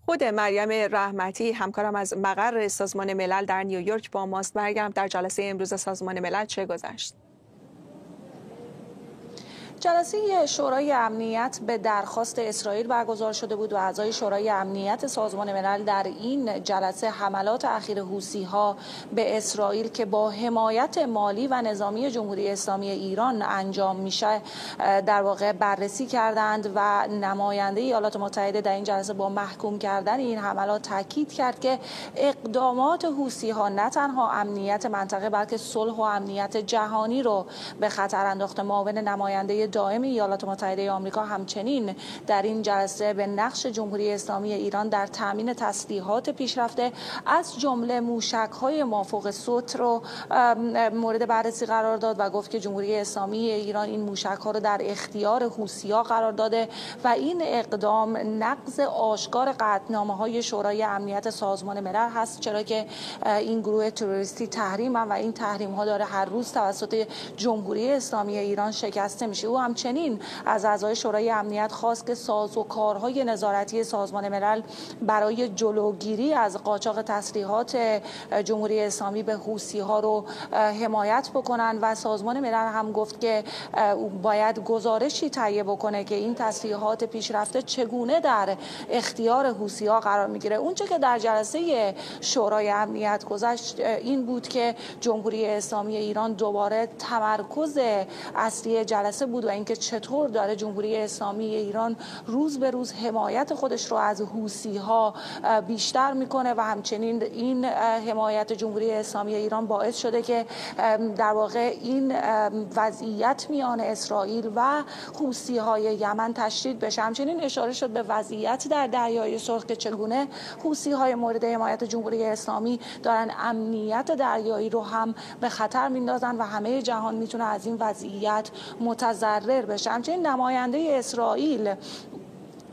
خود مریم رحمتی همکارم از مقر سازمان ملل در نیویورک با ماست. مریم، در جلسه امروز سازمان ملل چه گذشت؟ جلسه شورای امنیت به درخواست اسرائیل برگزار شده بود و اعضای شورای امنیت سازمان ملل در این جلسه حملات اخیر حوثی‌ها به اسرائیل که با حمایت مالی و نظامی جمهوری اسلامی ایران انجام میشه در واقع بررسی کردند و نماینده ایالات متحده در این جلسه با محکوم کردن این حملات تاکید کرد که اقدامات حوثی‌ها نه تنها امنیت منطقه بلکه صلح و امنیت جهانی رو به خطر انداخته. معاون نماینده دائم ایالات متحده آمریکا همچنین در این جلسه به نقش جمهوری اسلامی ایران در تامین تسلیحات پیشرفته از جمله موشک‌های مافوق صوت رو مورد بررسی قرار داد و گفت که جمهوری اسلامی ایران این موشک‌ها رو در اختیار حوثی‌ها قرار داده و این اقدام نقض آشکار قطعنامه‌های شورای امنیت سازمان ملل هست، چرا که این گروه تروریستی تحریم‌اند و این تحریم‌ها داره هر روز توسط جمهوری اسلامی ایران شکسته میشه. او همچنین از اعضای شورای امنیت خواست که سازوکارهای نظارتی سازمان ملل برای جلوگیری از قاچاق تسلیحات جمهوری اسلامی به حوثی‌ها رو حمایت بکنن و سازمان ملل هم گفت که باید گزارشی تهیه بکنه که این تسلیحات پیشرفته چگونه در اختیار حوثی‌ها قرار میگیره. اونچه که در جلسه شورای امنیت گذشت این بود که جمهوری اسلامی ایران دوباره تمرکز اصلی جلسه بود و اینکه چطور داره جمهوری اسلامی ایران روز به روز حمایت خودش رو از حوثی‌ها بیشتر میکنه و همچنین این حمایت جمهوری اسلامی ایران باعث شده که در واقع این وضعیت میان اسرائیل و حوثی‌های یمن تشدید بشه. همچنین اشاره شد به وضعیت در دریای سرخ که چگونه حوثی‌های مورد حمایت جمهوری اسلامی دارن امنیت دریایی رو هم به خطر میندازن و همه جهان میتونه از این وضعیت متضرر بشه. همچنین نماینده اسرائیل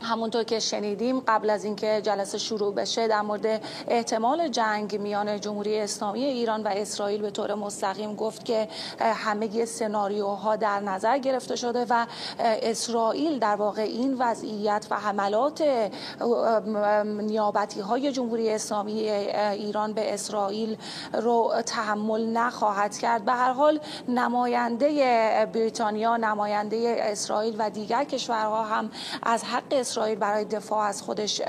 همونطور که شنیدیم قبل از اینکه جلسه شروع بشه در مورد احتمال جنگ میان جمهوری اسلامی ایران و اسرائیل به طور مستقیم گفت که همه سناریوها در نظر گرفته شده و اسرائیل در واقع این وضعیت و حملات نیابتی های جمهوری اسلامی ایران به اسرائیل رو تحمل نخواهد کرد. به هر حال نماینده بریتانیا، نماینده اسرائیل و دیگر کشورها هم از حق اسرائیل برای دفاع از خودش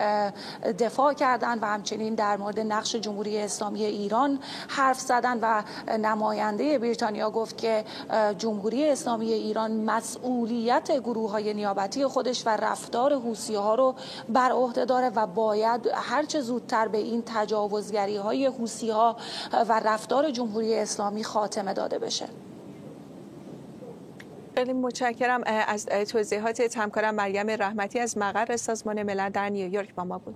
دفاع کردند و همچنین در مورد نقش جمهوری اسلامی ایران حرف زدند و نماینده بریتانیا گفت که جمهوری اسلامی ایران مسئولیت گروه‌های نیابتی خودش و رفتار حوثی‌ها رو بر عهده داره و باید هرچه زودتر به این تجاوزگری‌های حوثی‌ها و رفتار جمهوری اسلامی خاتمه داده بشه. خیلی متشکرم از توضیحات همکارم مریم رحمتی از مقر سازمان ملل در نیویورک با ما بود.